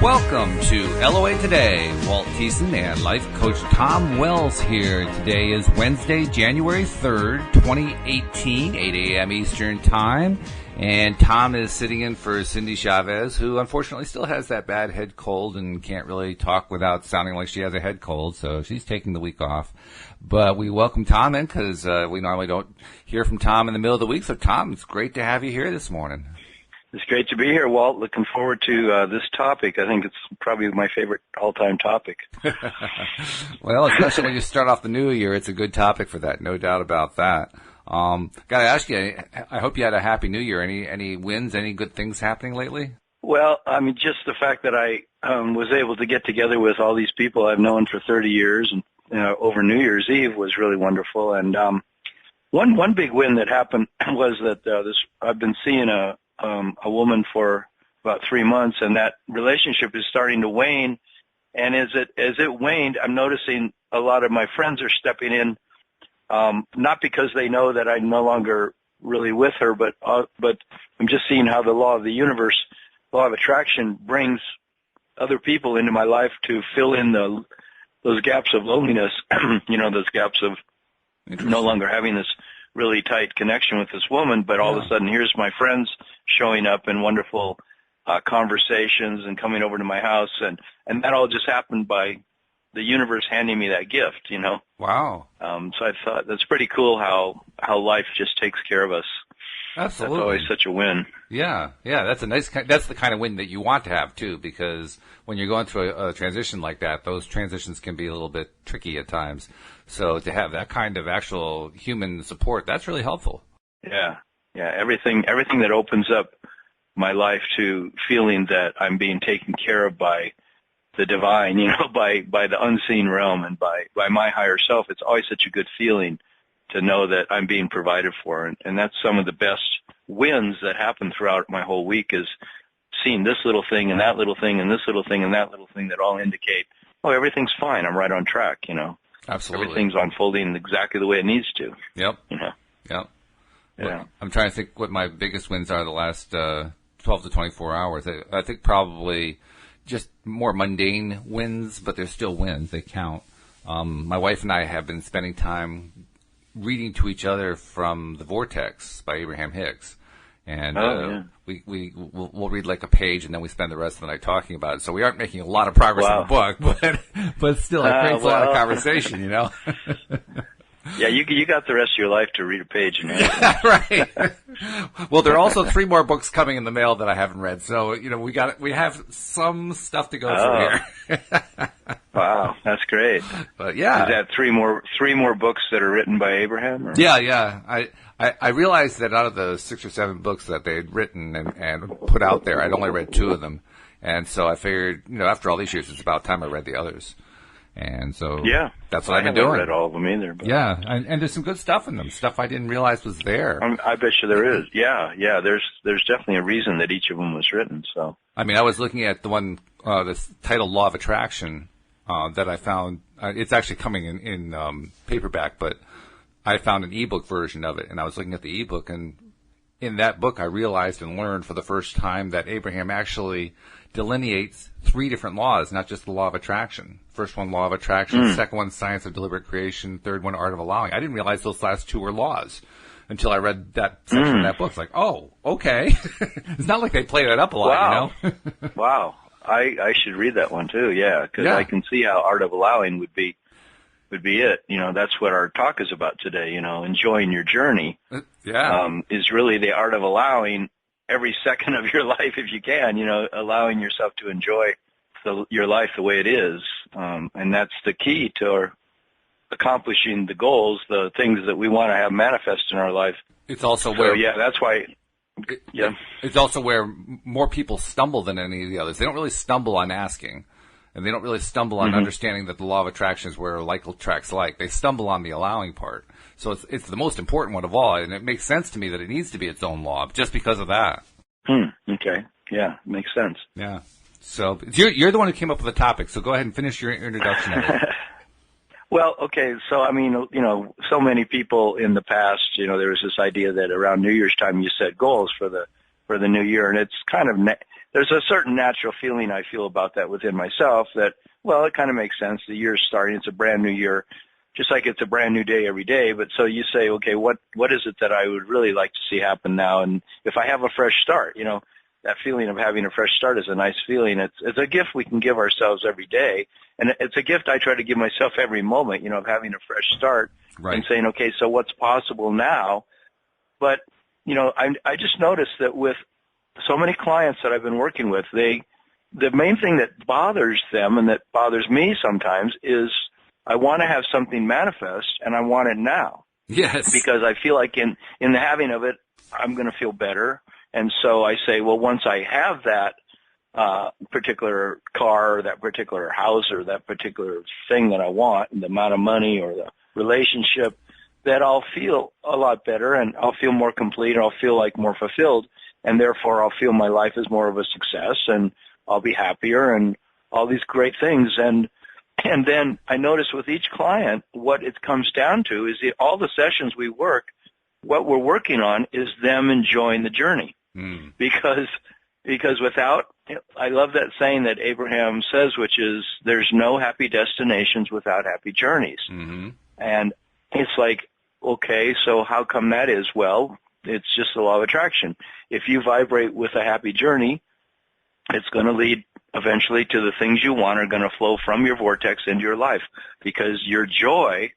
Welcome to LOA Today. Walt Thiessen and life coach Tom Wells here. Today is Wednesday, January 3rd, 2018, 8 a.m. Eastern Time. And Tom is sitting in for Cindy Chavez, who unfortunately still has that bad head cold and can't really talk without sounding like she has a head cold. So she's taking the week off. But we welcome Tom in because we normally don't hear from Tom in the middle of the week. So Tom, it's great to have you here this morning. It's great to be here, Walt. Looking forward to this topic. I think it's probably my favorite all-time topic. Well, especially when you start off the new year, it's a good topic for that, no doubt about that. Got to ask you, I hope you had a happy new year. Any wins, any good things happening lately? Well, I mean, just the fact that I was able to get together with all these people I've known for 30 years and over New Year's Eve was really wonderful. And one big win that happened was that I've been seeing a woman for about 3 months, and that relationship is starting to wane. And as it waned, I'm noticing a lot of my friends are stepping in, not because they know that I'm no longer really with her, but I'm just seeing how the law of the universe, law of attraction, brings other people into my life to fill in those gaps of loneliness, those gaps of no longer having this really tight connection with this woman, but all of a sudden here's my friends showing up in wonderful conversations and coming over to my house, and that all just happened by the universe handing me that gift, Wow. So I thought that's pretty cool how life just takes care of us. Absolutely. That's always such a win. Yeah, that's that's the kind of win that you want to have too, because when you're going through a transition like that, those transitions can be a little bit tricky at times. So to have that kind of actual human support, that's really helpful. Yeah. Everything that opens up my life to feeling that I'm being taken care of by the divine, by the unseen realm and by my higher self. It's always such a good feeling to know that I'm being provided for. And that's some of the best wins that happen throughout my whole week, is seeing this little thing and that little thing and this little thing and that little thing that all indicate, everything's fine. I'm right on track, Absolutely. Everything's unfolding exactly the way it needs to. Yep. Yep. Yeah. Well, I'm trying to think what my biggest wins are the last 12 to 24 hours. I think probably just more mundane wins, but they're still wins. They count. My wife and I have been spending time reading to each other from The Vortex by Abraham Hicks. And we'll read like a page, and then we spend the rest of the night talking about it. So we aren't making a lot of progress in the book, but still, it creates a lot of conversation, Yeah, you got the rest of your life to read a page in Right. Well, there are also 3 more books coming in the mail that I haven't read, so we have some stuff to go through here. Wow, that's great. But yeah, is that three more books that are written by Abraham? Or? Yeah. I realized that out of the 6 or 7 books that they had written and put out there, I'd only read 2 of them, and so I figured, after all these years, it's about time I read the others. And so that's what I've been doing. I haven't read all of them either. But. Yeah, and there's some good stuff in them, stuff I didn't realize was there. I bet you there is. Yeah, there's definitely a reason that each of them was written. So I mean, I was looking at the one, the title Law of Attraction, that I found. It's actually coming in paperback, but I found an ebook version of it, and I was looking at the ebook, and in that book I realized and learned for the first time that Abraham actually delineates 3 different laws, not just the law of attraction. First one, law of attraction. Second one, science of deliberate creation. Third one, art of allowing. I didn't realize those last 2 were laws until I read that section of that book. It's like, oh, okay. It's not like they play that up a lot, Wow. I should read that one too. Yeah, because I can see how art of allowing would be it. That's what our talk is about today. Enjoying your journey. Is really the art of allowing every second of your life, if you can, allowing yourself to enjoy your life the way it is. And that's the key to accomplishing the goals, the things that we want to have manifest in our life. It's also that's why. Yeah. It's also where more people stumble than any of the others. They don't really stumble on asking, and they don't really stumble on understanding that the law of attraction is where like attracts like. They stumble on the allowing part. So it's the most important one of all, and it makes sense to me that it needs to be its own law just because of that. Okay. Yeah, makes sense. Yeah. So you're the one who came up with the topic, so go ahead and finish your introduction of it. Well, okay, so I mean, so many people in the past, there was this idea that around New Year's time you set goals for the new year, and it's kind of there's a certain natural feeling I feel about that within myself that, well, it kind of makes sense. The year's starting. It's a brand new year, just like it's a brand new day every day. But so you say, okay, what is it that I would really like to see happen now? And if I have a fresh start, that feeling of having a fresh start is a nice feeling. It's a gift we can give ourselves every day. And it's a gift I try to give myself every moment, of having a fresh start and saying, okay, so what's possible now? But, I just noticed that with so many clients that I've been working with, the main thing that bothers them and that bothers me sometimes is I want to have something manifest and I want it now. Yes. Because I feel like in the having of it, I'm going to feel better. And so I say, well, once I have that particular car or that particular house or that particular thing that I want, the amount of money or the relationship, that I'll feel a lot better and I'll feel more complete and I'll feel like more fulfilled. And therefore I'll feel my life is more of a success and I'll be happier and all these great things. And then I notice with each client, what it comes down to is all the sessions we work, what we're working on is them enjoying the journey. Because without, I love that saying that Abraham says, which is there's no happy destinations without happy journeys. Mm-hmm. And it's like, okay, so how come that is? Well, it's just the law of attraction. If you vibrate with a happy journey, it's going to lead eventually to the things you want are going to flow from your vortex into your life because your joy,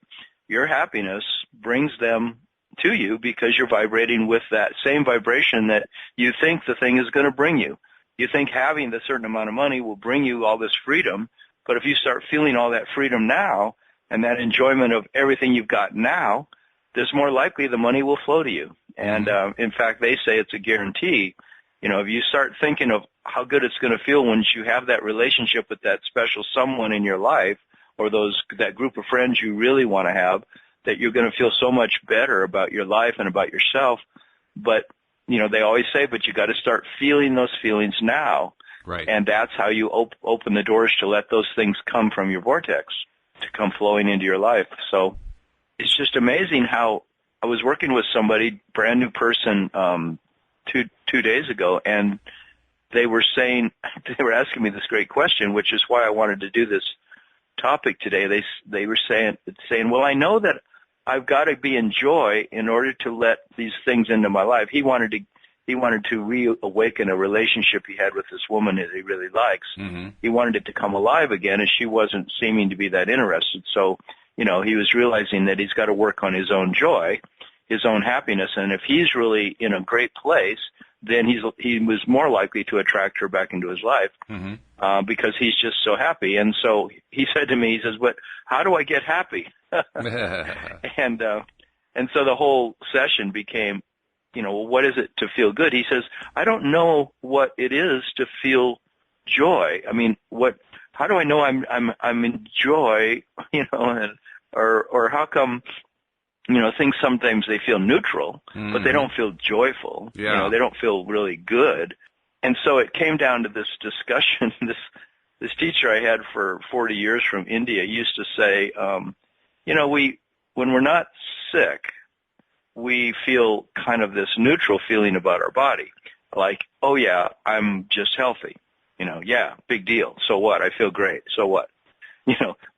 your happiness brings them to you because you're vibrating with that same vibration that you think the thing is going to bring you. You think having the certain amount of money will bring you all this freedom, but if you start feeling all that freedom now and that enjoyment of everything you've got now, there's more likely the money will flow to you. And in fact, they say it's a guarantee. If you start thinking of how good it's going to feel once you have that relationship with that special someone in your life or that group of friends you really want to have, that you're going to feel so much better about your life and about yourself. But, they always say, but you got to start feeling those feelings now. Right. And that's how you open the doors to let those things come from your vortex, to come flowing into your life. So it's just amazing how I was working with somebody, brand new person, 2 days ago, and they were asking me this great question, which is why I wanted to do this topic today. They were saying, well, I know that I've got to be in joy in order to let these things into my life. He wanted to reawaken a relationship he had with this woman that he really likes. Mm-hmm. He wanted it to come alive again, and she wasn't seeming to be that interested. So, he was realizing that he's got to work on his own joy, his own happiness, and if he's really in a great place, then he was more likely to attract her back into his life because he's just so happy. And so he said to me, he says, "But how do I get happy?" and so the whole session became, well, what is it to feel good? He says, "I don't know what it is to feel joy. I mean, how do I know I'm in joy? Or how come?" Things sometimes they feel neutral, but they don't feel joyful. Yeah. They don't feel really good. And so it came down to this discussion. This teacher I had for 40 years from India used to say, when we're not sick, we feel kind of this neutral feeling about our body. Like, oh yeah, I'm just healthy. Yeah, big deal. So what? I feel great. So what?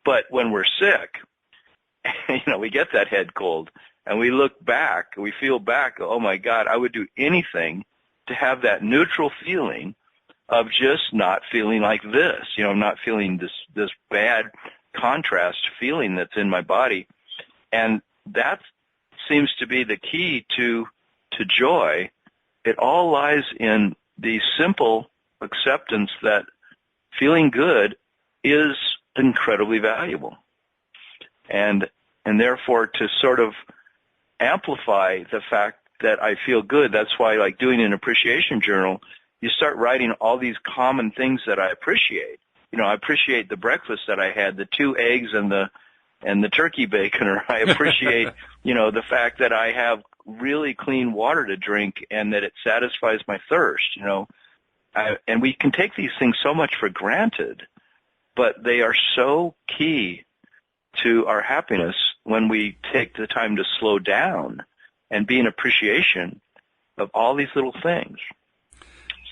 But when we're sick, we get that head cold and we look back, we feel back, oh my God, I would do anything to have that neutral feeling of just not feeling like this, not feeling this bad contrast feeling that's in my body. And that seems to be the key to joy. It all lies in the simple acceptance that feeling good is incredibly valuable. And therefore, to sort of amplify the fact that I feel good, that's why, like doing an appreciation journal, you start writing all these common things that I appreciate. I appreciate the breakfast that I had, the 2 eggs and the turkey bacon, or I appreciate, the fact that I have really clean water to drink and that it satisfies my thirst, and we can take these things so much for granted, but they are so key to our happiness when we take the time to slow down and be in appreciation of all these little things.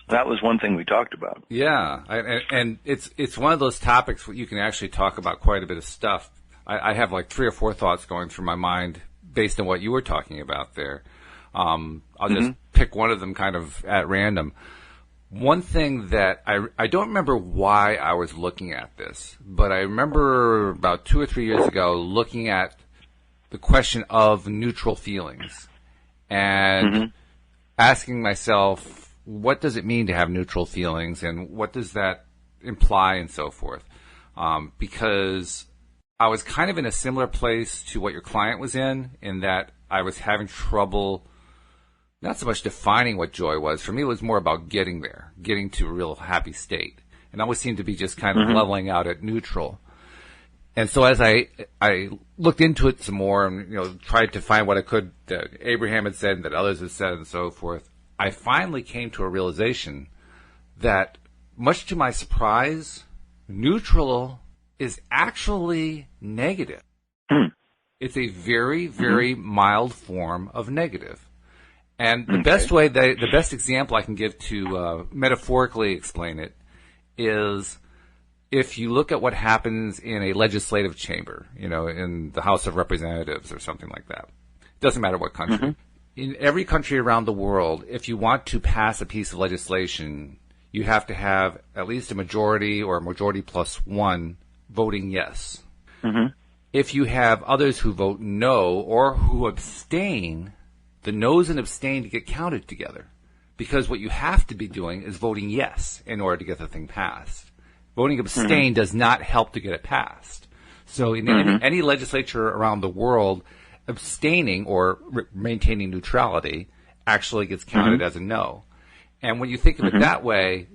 that was one thing we talked about. Yeah, and it's one of those topics where you can actually talk about quite a bit of stuff. I have like 3 or 4 thoughts going through my mind based on what you were talking about there. I'll just pick one of them kind of at random. One thing that I don't remember why I was looking at this, but I remember about 2 or 3 years ago looking at the question of neutral feelings and asking myself, what does it mean to have neutral feelings and what does that imply and so forth? Because I was kind of in a similar place to what your client was in that I was having trouble not so much defining what joy was. For me, it was more about getting there, getting to a real happy state. And I always seemed to be just kind of leveling out at neutral. And so as I looked into it some more and, tried to find what I could that Abraham had said and that others had said and so forth, I finally came to a realization that, much to my surprise, neutral is actually negative. It's a very, very mild form of negative. And the best way, the best example I can give to metaphorically explain it is if you look at what happens in a legislative chamber, in the House of Representatives or something like that. It doesn't matter what country. In every country around the world, if you want to pass a piece of legislation, you have to have at least a majority or a majority plus 1 voting yes. If you have others who vote no or who abstain, the no's and abstain to get counted together, because what you have to be doing is voting yes in order to get the thing passed. Voting abstain does not help to get it passed. So in any legislature around the world, abstaining or maintaining neutrality actually gets counted as a no. And when you think of it that way,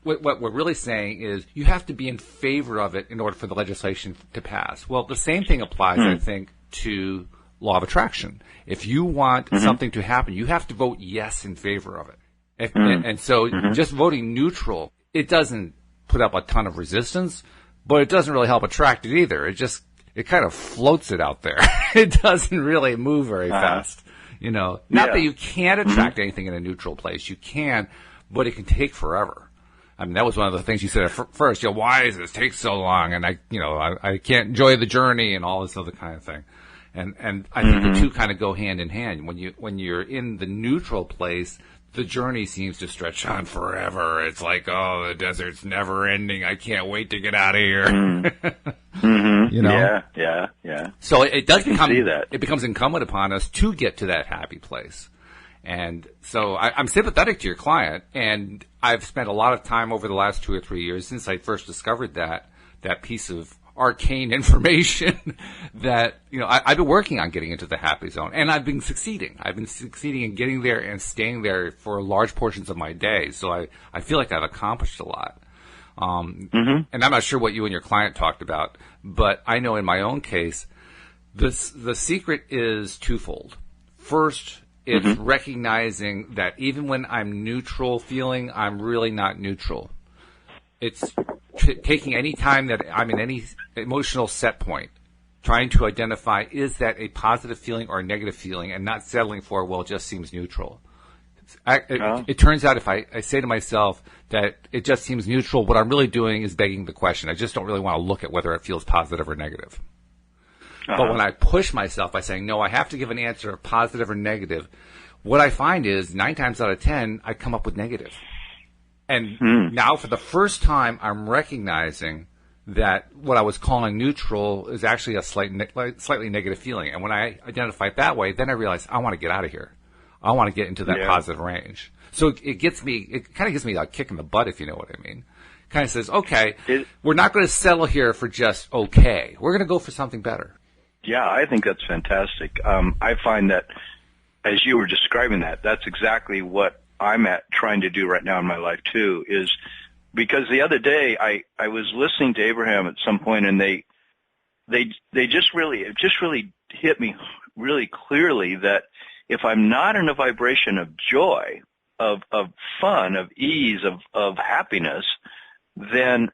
what we're really saying is you have to be in favor of it in order for the legislation to pass. Well, the same thing applies, I think, to law of attraction. If you want something to happen, you have to vote yes in favor of it. And so just voting neutral, it doesn't put up a ton of resistance, but it doesn't really help attract it either. It kind of floats it out there. It doesn't really move very fast. Not that you can't attract anything in a neutral place. You can, but it can take forever. I mean, that was one of the things you said at first. Why does this take so long? And I can't enjoy the journey and all this other kind of thing. And I think the two kind of go hand in hand. When you're in the neutral place, the journey seems to stretch on forever. It's like, oh, the desert's never ending. I can't wait to get out of here. Yeah. So it does becomes incumbent upon us to get to that happy place. And so I'm sympathetic to your client, and I've spent a lot of time over the last 2 or 3 years since I first discovered that piece of arcane information that, I've been working on getting into the happy zone, and I've been succeeding. I've been succeeding in getting there and staying there for large portions of my day. So I feel like I've accomplished a lot. And I'm not sure what you and your client talked about, but I know in my own case, the secret is twofold. First, it's recognizing that even when I'm neutral feeling, I'm really not neutral. It's taking any time that I'm in any emotional set point, trying to identify, is that a positive feeling or a negative feeling, and not settling for, well, it just seems neutral. It turns out if I say to myself that it just seems neutral, what I'm really doing is begging the question. I just don't really want to look at whether it feels positive or negative. But when I push myself by saying, no, I have to give an answer of positive or negative, what I find is 9 times out of 10, I come up with negative. And now for the first time, I'm recognizing that what I was calling neutral is actually a slightly negative feeling. And when I identify it that way, then I realize I want to get out of here. I want to get into that positive range. So it kind of gives me a kick in the butt, if you know what I mean. Kind of says, okay, we're not going to settle here for just okay. We're going to go for something better. Yeah, I think that's fantastic. I find that as you were describing that's exactly what I'm trying to do right now in my life too, is because the other day I was listening to Abraham at some point, and they just really hit me really clearly that if I'm not in a vibration of joy, of fun, of ease, of happiness, then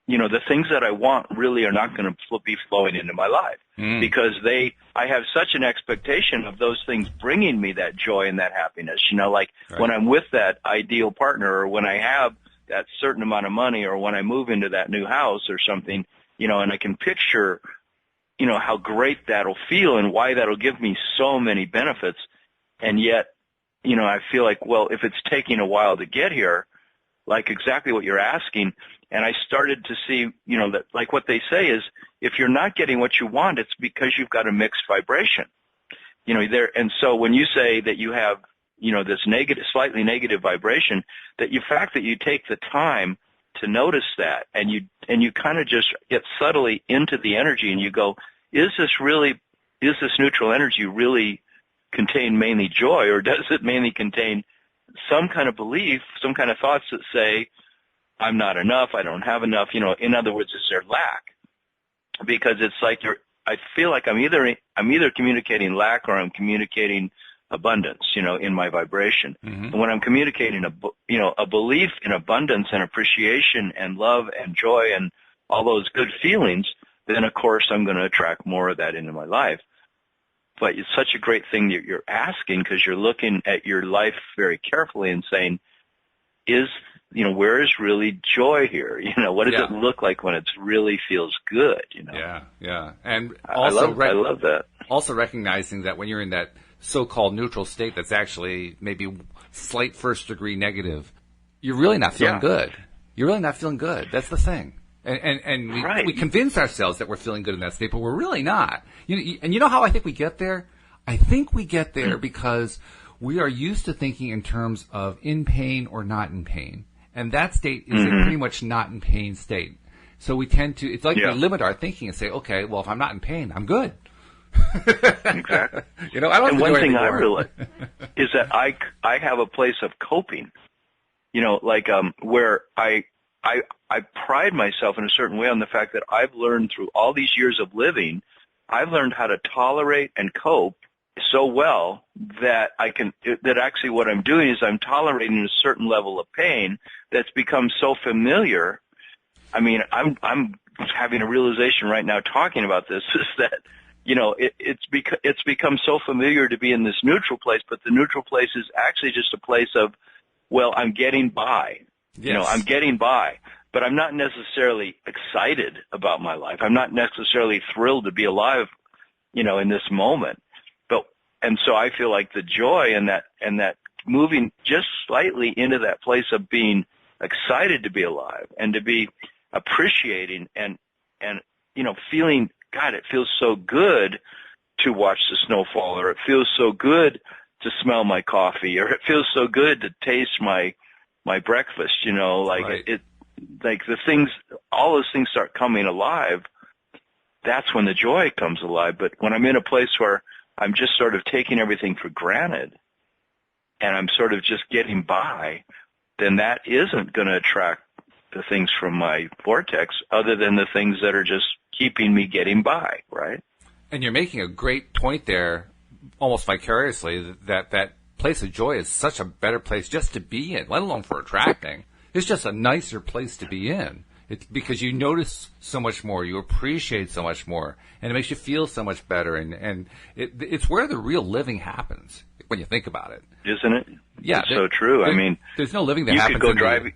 the things that I want really are not going to be flowing into my life because I have such an expectation of those things bringing me that joy and that happiness. Like Right. when I'm with that ideal partner, or when I have that certain amount of money, or when I move into that new house or something, and I can picture, how great that'll feel and why that'll give me so many benefits. And yet, I feel like, well, if it's taking a while to get here, like exactly what you're asking, and I started to see, that like what they say is, if you're not getting what you want, it's because you've got a mixed vibration. And so when you say that you have, this negative, slightly negative vibration, that the fact that you take the time to notice that, and you kind of just get subtly into the energy, and you go, is this neutral energy really contain mainly joy, or does it mainly contain some kind of belief, some kind of thoughts that say, I'm not enough, I don't have enough, in other words, is there lack? Because it's like I feel like I'm either communicating lack, or I'm communicating abundance, in my vibration. Mm-hmm. And when I'm communicating a belief in abundance and appreciation and love and joy and all those good feelings, then of course I'm going to attract more of that into my life. But it's such a great thing that you're asking, because you're looking at your life very carefully and saying, where is really joy here? What does it look like when it really feels good? Yeah. And I love that. Also recognizing that when you're in that so-called neutral state that's actually maybe slight first degree negative, you're really not feeling good. You're really not feeling good. That's the thing. And we convince ourselves that we're feeling good in that state, but we're really not. And you know how I think we get there? I think we get there because we are used to thinking in terms of in pain or not in pain. And that state is a pretty much not in pain state. So we tend to, it's like we limit our thinking and say, okay, well, if I'm not in pain, I'm good. Exactly. I don't have and to one do thing anything I more. realize is that I have a place of coping, where I pride myself in a certain way on the fact that I've learned through all these years of living, I've learned how to tolerate and cope so well that that actually what I'm doing is I'm tolerating a certain level of pain that's become so familiar. I mean, I'm having a realization right now talking about this, is that, it's become so familiar to be in this neutral place, but the neutral place is actually just a place of, well, I'm getting by. Yes. I'm getting by, but I'm not necessarily excited about my life. I'm not necessarily thrilled to be alive, in this moment. And so I feel like the joy and that moving just slightly into that place of being excited to be alive and to be appreciating and feeling, God, it feels so good to watch the snow fall, or it feels so good to smell my coffee, or it feels so good to taste my breakfast, Right. Like the things, all those things start coming alive. That's when the joy comes alive. But when I'm in a place where I'm just sort of taking everything for granted and I'm sort of just getting by, then that isn't going to attract the things from my vortex other than the things that are just keeping me getting by, right? And you're making a great point there, almost vicariously, that place of joy is such a better place just to be in, let alone for attracting. It's just a nicer place to be in. It's because you notice so much more, you appreciate so much more, and it makes you feel so much better. And it's where the real living happens when you think about it, isn't it? Yeah, it's so true. I mean, there's no living that you happens. You could go driving.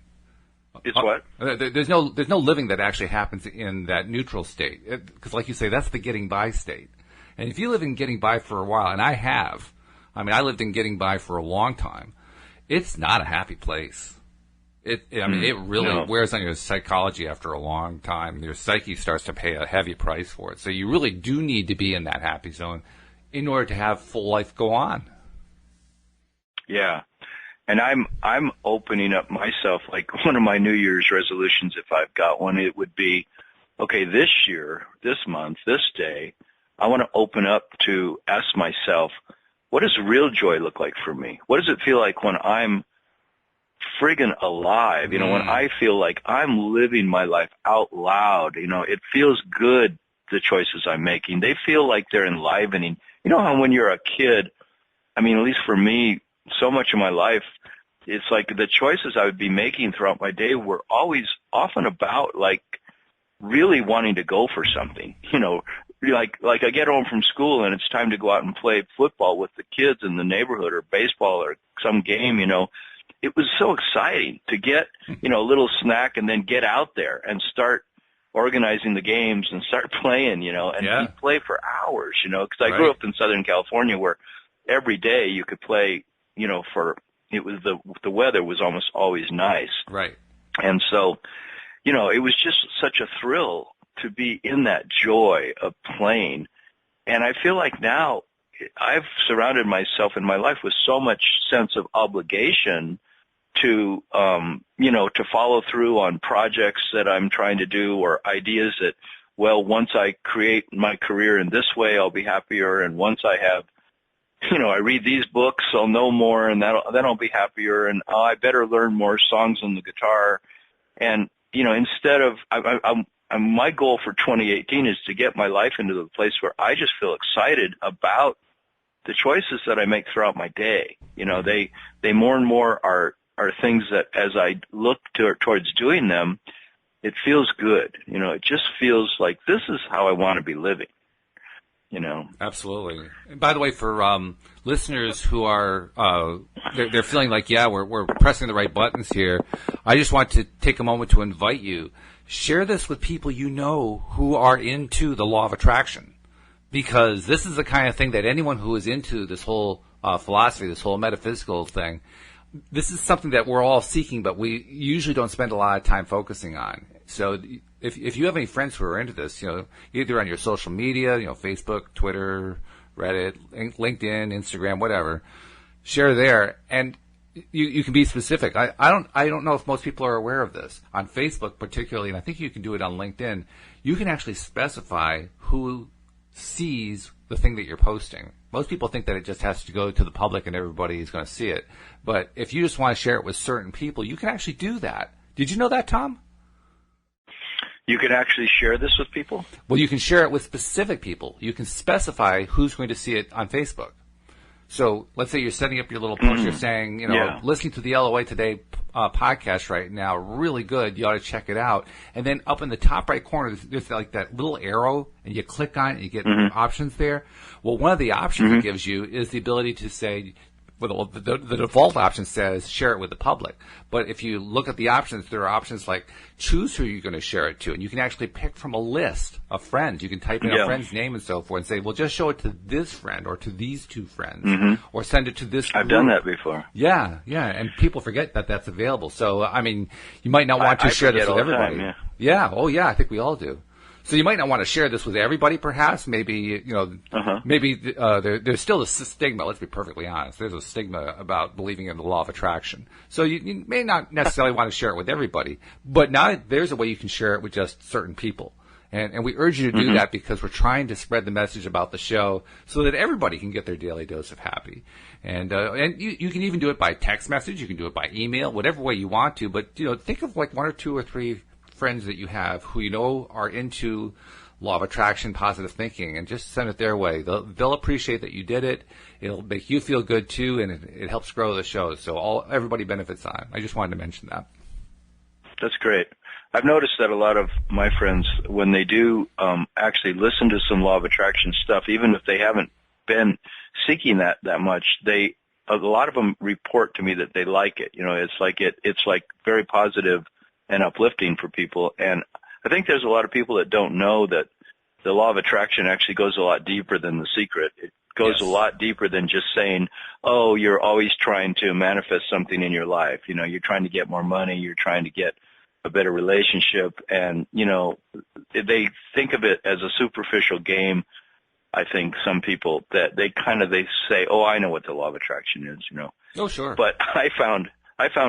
It's what? There's no living that actually happens in that neutral state, because, like you say, that's the getting by state. And if you live in getting by for a while, and I lived in getting by for a long time, it's not a happy place. It really wears on your psychology after a long time. Your psyche starts to pay a heavy price for it. So you really do need to be in that happy zone in order to have full life go on. Yeah. And I'm opening up myself, like one of my New Year's resolutions, if I've got one, it would be, okay, this year, this month, this day, I want to open up to ask myself, what does real joy look like for me? What does it feel like when I'm friggin' alive? When I feel like I'm living my life out loud, it feels good, the choices I'm making. They feel like they're enlivening. You know how when you're a kid, at least for me, so much of my life, it's like the choices I would be making throughout my day were always often about like really wanting to go for something, like I get home from school and it's time to go out and play football with the kids in the neighborhood or baseball or some game, it was so exciting to get, a little snack and then get out there and start organizing the games and start playing, and Yeah. you play for hours, because I grew up in Southern California where every day you could play, it was the weather was almost always nice. Right. And so, it was just such a thrill to be in that joy of playing. And I feel like now I've surrounded myself in my life with so much sense of obligation to, to follow through on projects that I'm trying to do or ideas that, well, once I create my career in this way, I'll be happier. And once I have, I read these books, I'll know more and then I'll be happier. And I better learn more songs on the guitar. And, instead of, my goal for 2018 is to get my life into the place where I just feel excited about the choices that I make throughout my day. They more and more are things that as I look towards doing them, it feels good. It just feels like this is how I want to be living. Absolutely. And by the way, for listeners who are they're feeling like, yeah, we're pressing the right buttons here, I just want to take a moment to invite you. Share this with people who are into the law of attraction, because this is the kind of thing that anyone who is into this whole philosophy, this whole metaphysical thing, this is something that we're all seeking, but we usually don't spend a lot of time focusing on. So if you have any friends who are into this, either on your social media, Facebook, Twitter, Reddit, LinkedIn, Instagram, whatever, share there. And you can be specific. I don't know if most people are aware of this. On Facebook particularly, and I think you can do it on LinkedIn, you can actually specify who sees the thing that you're posting. Most people think that it just has to go to the public and everybody is going to see it. But if you just want to share it with certain people, you can actually do that. Did you know that, Tom? You can actually share this with people? Well, you can share it with specific people. You can specify who's going to see it on Facebook. So let's say you're setting up your little post. You're saying, listening to the LOA Today podcast right now, really good. You ought to check it out. And then up in the top right corner, there's like that little arrow, and you click on it, and you get options there. Well, one of the options it gives you is the ability to say, well, the default option says share it with the public. But if you look at the options, there are options like choose who you're going to share it to. And you can actually pick from a list of friends. You can type in a friend's name and so forth and say, well, just show it to this friend or to these two friends or send it to this group. I've done that before. Yeah. And people forget that that's available. So, I mean, you might not want to share this with everybody. I think we all do. So you might not want to share this with everybody, perhaps. Maybe, there's still a stigma. Let's be perfectly honest. There's a stigma about believing in the law of attraction. So you may not necessarily want to share it with everybody. But now there's a way you can share it with just certain people. And we urge you to do that because we're trying to spread the message about the show so that everybody can get their daily dose of happy. And you can even do it by text message. You can do it by email, whatever way you want to. But, think of like one or two or three friends that you have who are into law of attraction, positive thinking, and just send it their way. They'll appreciate that you did it. It'll make you feel good too, and it helps grow the show. So everybody benefits on it. I just wanted to mention that. That's great. I've noticed that a lot of my friends, when they do actually listen to some law of attraction stuff, even if they haven't been seeking that much, a lot of them report to me that they like it. It's like very positive and uplifting for people. And I think there's a lot of people that don't know that the law of attraction actually goes a lot deeper than The Secret. It goes a lot deeper than just saying, oh, you're always trying to manifest something in your life. You're trying to get more money. You're trying to get a better relationship. And, they think of it as a superficial game. I think some people that they say, oh, I know what the law of attraction is, Oh, sure. But I found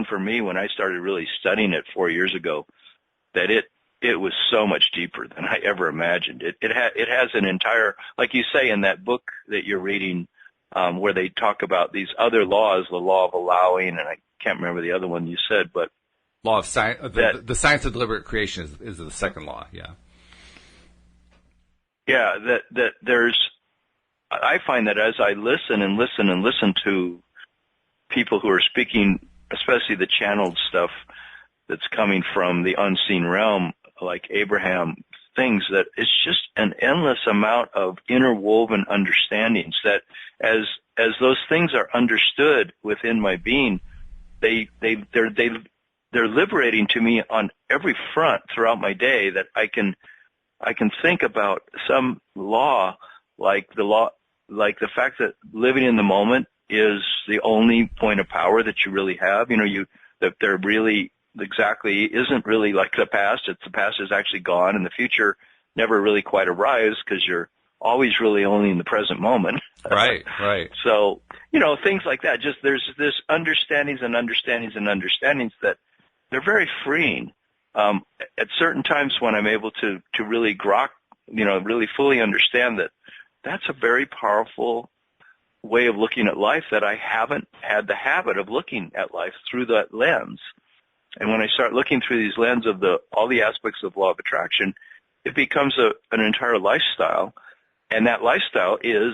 for me when I started really studying it 4 years ago that it was so much deeper than I ever imagined. It has an entire, like you say in that book that you're reading, where they talk about these other laws, the law of allowing, and I can't remember the other one you said, but law of science. The science of deliberate creation is the second law. Yeah. Yeah, that there's. I find that as I listen to people who are speaking, especially the channeled stuff that's coming from the unseen realm, like Abraham, things that it's just an endless amount of interwoven understandings that as those things are understood within my being, they're liberating to me on every front throughout my day, that I can think about some law, like the fact that living in the moment is the only point of power that you really have. That there really exactly isn't really like the past. The past is actually gone, and the future never really quite arrives, because you're always really only in the present moment. Right. So, things like that. Just there's this understandings that they're very freeing. At certain times when I'm able to really grok, really fully understand that that's a very powerful way of looking at life, that I haven't had the habit of looking at life through that lens. And when I start looking through these lens of all the aspects of law of attraction, it becomes an entire lifestyle. And that lifestyle is,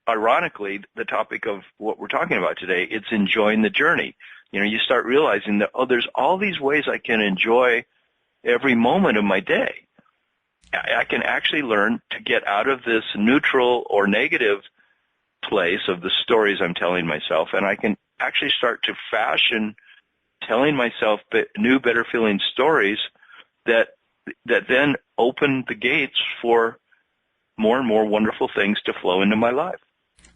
ironically, the topic of what we're talking about today. It's enjoying the journey. You start realizing that, there's all these ways I can enjoy every moment of my day. I can actually learn to get out of this neutral or negative place of the stories I'm telling myself, and I can actually start to fashion telling myself new, better feeling stories that then open the gates for more and more wonderful things to flow into my life.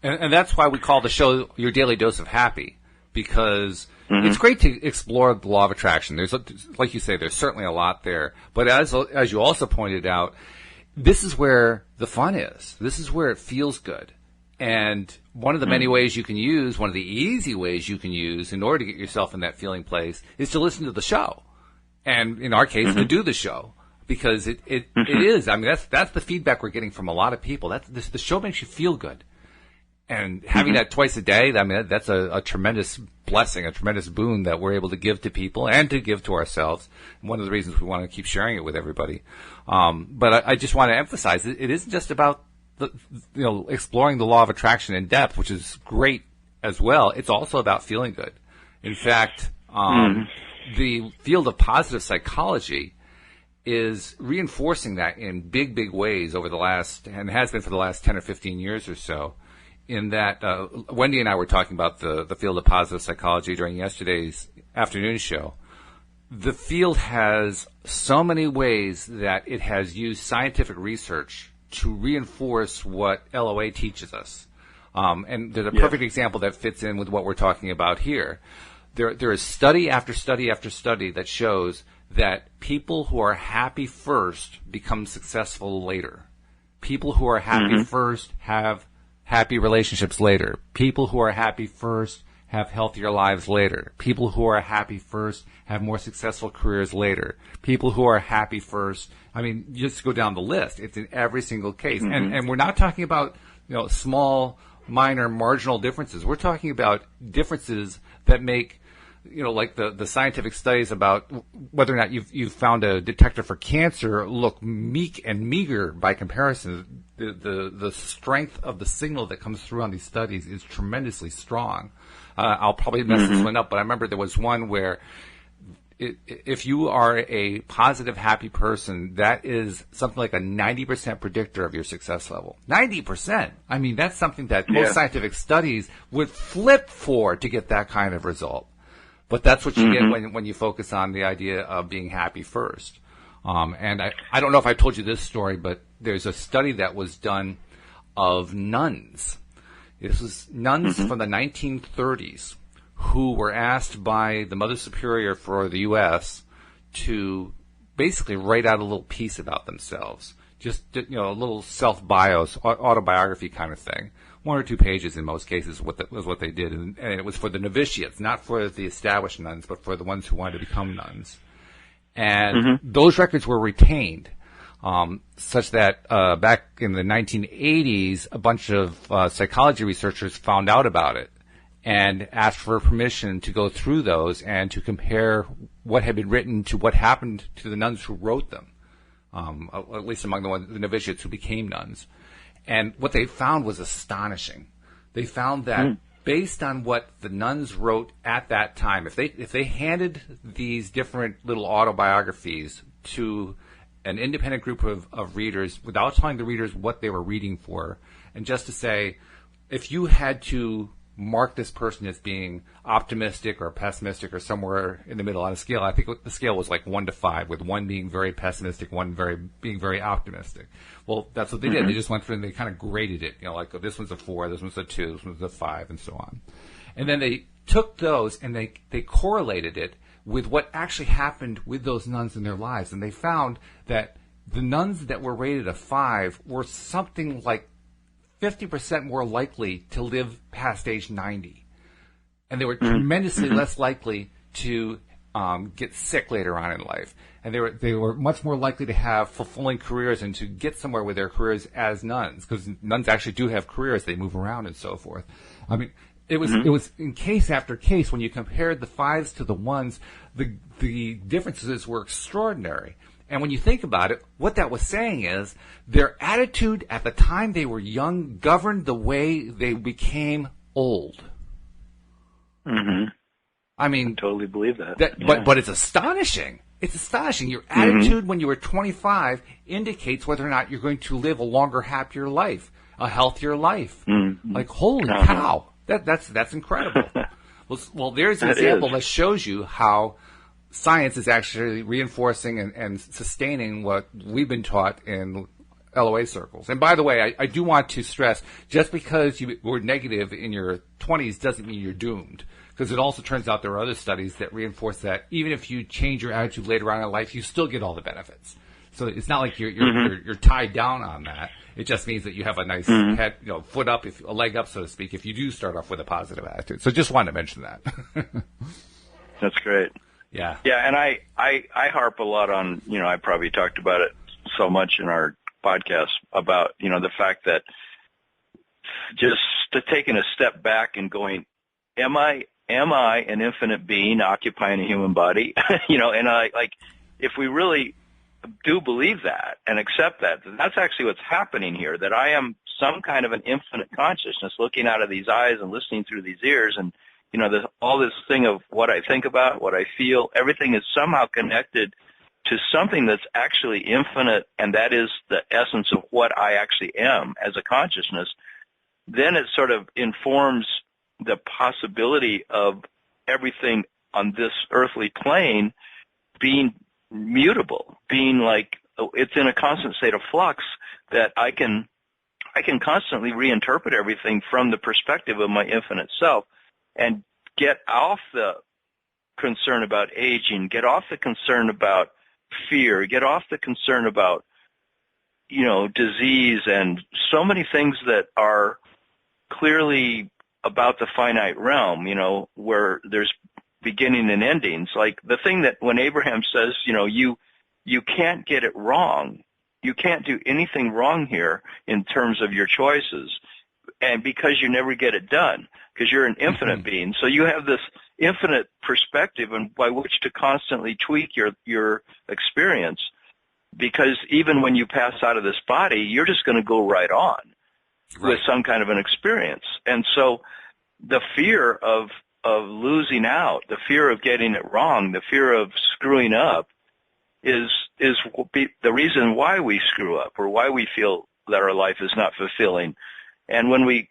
And that's why we call the show Your Daily Dose of Happy, because it's great to explore the law of attraction. There's, like you say, there's certainly a lot there. But as you also pointed out, this is where the fun is. This is where it feels good. And one of the many ways you can use, one of the easy ways you can use in order to get yourself in that feeling place, is to listen to the show. And in our case, to do the show. Because it is. I mean, that's the feedback we're getting from a lot of people. The show makes you feel good. And having that twice a day, I mean, that's a tremendous blessing, a tremendous boon that we're able to give to people and to give to ourselves. And one of the reasons we want to keep sharing it with everybody. But I just want to emphasize, it isn't just about exploring the law of attraction in depth, which is great as well. It's also about feeling good. In fact, the field of positive psychology is reinforcing that in big, big ways over the last, and has been for the last 10 or 15 years or so. In that, Wendy and I were talking about the field of positive psychology during yesterday's afternoon show. The field has so many ways that it has used scientific research to reinforce what LOA teaches us. And there's a perfect example that fits in with what we're talking about here. There is study after study after study that shows that people who are happy first become successful later. People who are happy first have happy relationships later. People who are happy first have healthier lives later. People who are happy first have more successful careers later. People who are happy first, I mean, just go down the list. It's in every single case. And we're not talking about, small, minor, marginal differences. We're talking about differences that make, like the scientific studies about whether or not you've found a detector for cancer look meek and meager by comparison. The strength of the signal that comes through on these studies is tremendously strong. I'll probably mess this one up, but I remember there was one where if you are a positive, happy person, that is something like a 90% predictor of your success level. 90%. I mean, that's something that most scientific studies would flip for to get that kind of result. But that's what you get when you focus on the idea of being happy first. And I don't know if I told you this story, but there's a study that was done of nuns. This was nuns from the 1930s who were asked by the Mother Superior for the U.S. to basically write out a little piece about themselves. Just, a little self-bios, autobiography kind of thing. 1 or 2 pages in most cases was what they did. And it was for the novitiates, not for the established nuns, but for the ones who wanted to become nuns. And those records were retained, such that back in the 1980s, a bunch of psychology researchers found out about it and asked for permission to go through those and to compare what had been written to what happened to the nuns who wrote them, at least among the novitiates who became nuns. And what they found was astonishing. They found that based on what the nuns wrote at that time, if they handed these different little autobiographies to an independent group of readers without telling the readers what they were reading for, and just to say, if you had to mark this person as being optimistic or pessimistic or somewhere in the middle on a scale, I think the scale was like 1 to 5, with 1 being very pessimistic, 1 being very optimistic. Well, that's what they did. They just went through and they kind of graded it, like, oh, this one's a 4, this one's a 2, this one's a 5, and so on. And then they took those and they correlated it with what actually happened with those nuns in their lives. And they found that the nuns that were rated a 5 were something like 50% more likely to live past age 90. And they were tremendously less likely to get sick later on in life. And they were much more likely to have fulfilling careers and to get somewhere with their careers as nuns, because nuns actually do have careers. They move around and so forth. I mean, it was in case after case, when you compared the 5s to the 1s, the differences were extraordinary. And when you think about it, what that was saying is their attitude at the time they were young governed the way they became old. Mm-hmm. I mean, I totally believe that. But it's astonishing. It's astonishing. Your attitude when you were 25 indicates whether or not you're going to live a longer, happier life, a healthier life. Mm-hmm. Like, holy cow. That's incredible. Well, there's an example that shows you how science is actually reinforcing and sustaining what we've been taught in LOA circles. And by the way, I do want to stress, just because you were negative in your 20s doesn't mean you're doomed. Because it also turns out there are other studies that reinforce that even if you change your attitude later on in life, you still get all the benefits. So it's not like you're tied down on that. It just means that you have a nice head, foot up, a leg up, so to speak, if you do start off with a positive attitude. So just wanted to mention that. That's great. Yeah. Yeah, and I harp a lot on, I probably talked about it so much in our podcast about, the fact that just taking a step back and going, am I an infinite being occupying a human body? And if we really do believe that and accept that, that's actually what's happening here, that I am some kind of an infinite consciousness looking out of these eyes and listening through these ears, and all this thing of what I think about, what I feel, everything is somehow connected to something that's actually infinite, and that is the essence of what I actually am as a consciousness. Then it sort of informs the possibility of everything on this earthly plane being mutable, being like it's in a constant state of flux, that I can constantly reinterpret everything from the perspective of my infinite self, and get off the concern about aging, get off the concern about fear, get off the concern about, disease, and so many things that are clearly about the finite realm, where there's beginning and endings. Like the thing that when Abraham says, you can't get it wrong. You can't do anything wrong here in terms of your choices, and because you never get it done, because you're an infinite being. So you have this infinite perspective and by which to constantly tweak your experience, because even when you pass out of this body, you're just going to go right on with some kind of an experience. And so the fear of losing out, the fear of getting it wrong, the fear of screwing up is the reason why we screw up, or why we feel that our life is not fulfilling. And when we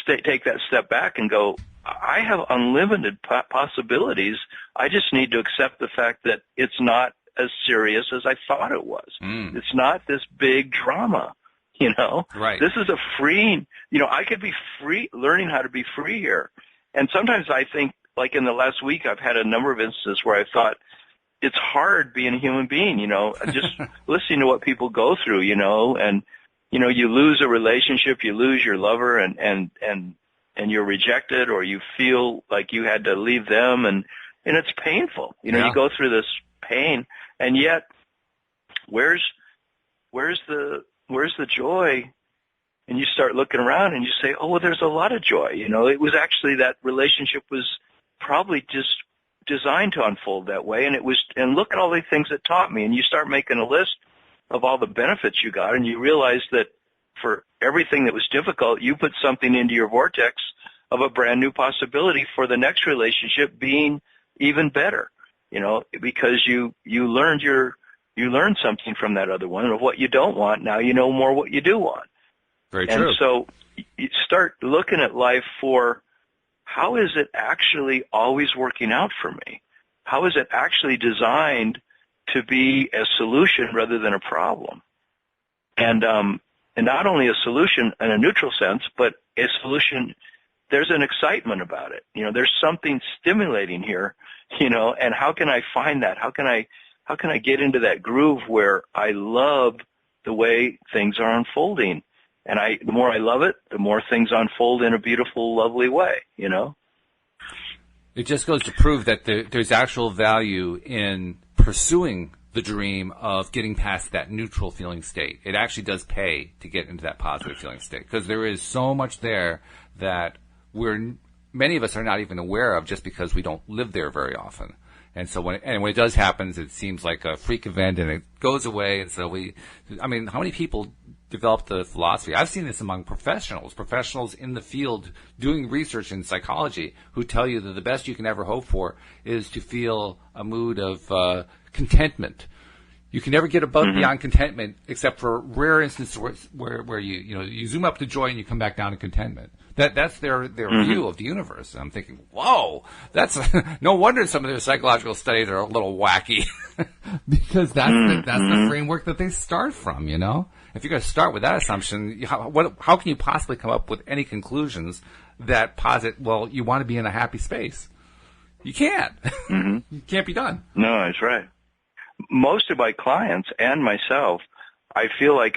take that step back and go, I have unlimited possibilities, I just need to accept the fact that it's not as serious as I thought it was. It's not this big drama, Right. This is a freeing, I could be free, learning how to be free here. And sometimes I think, like in the last week, I've had a number of instances where I thought, it's hard being a human being, just listening to what people go through, and, you lose a relationship, you lose your lover, and you're rejected, or you feel like you had to leave them, and it's painful. You go through this pain, and yet where's the joy? And you start looking around and you say, oh, well, there's a lot of joy. It was actually that relationship was probably just designed to unfold that way. And look at all the things it taught me. And you start making a list of all the benefits you got, and you realize that for everything that was difficult, you put something into your vortex of a brand new possibility for the next relationship being even better, because you learned your you learn something from that other one of what you don't want. Now you know more what you do want. Very true. And so you start looking at life for, how is it actually always working out for me? How is it actually designed to be a solution rather than a problem? And not only a solution in a neutral sense, but a solution, there's an excitement about it. There's something stimulating here, and how can I find that? How can I get into that groove where I love the way things are unfolding? And the more I love it, the more things unfold in a beautiful, lovely way, It just goes to prove that there's actual value in pursuing the dream of getting past that neutral feeling state. It actually does pay to get into that positive feeling state, because there is so much there that many of us are not even aware of, just because we don't live there very often. And so when it does happen, it seems like a freak event and it goes away. And so how many people develop the philosophy? I've seen this among professionals in the field doing research in psychology, who tell you that the best you can ever hope for is to feel a mood of contentment. You can never get above beyond contentment, except for rare instances where you zoom up to joy and you come back down to contentment. That's their view of the universe. And I'm thinking, whoa, that's no wonder some of their psychological studies are a little wacky, because that's the framework that they start from. If you're going to start with that assumption, how can you possibly come up with any conclusions that posit, well, you want to be in a happy space? You can't. You can't be done. No, that's right. Most of my clients and myself, I feel like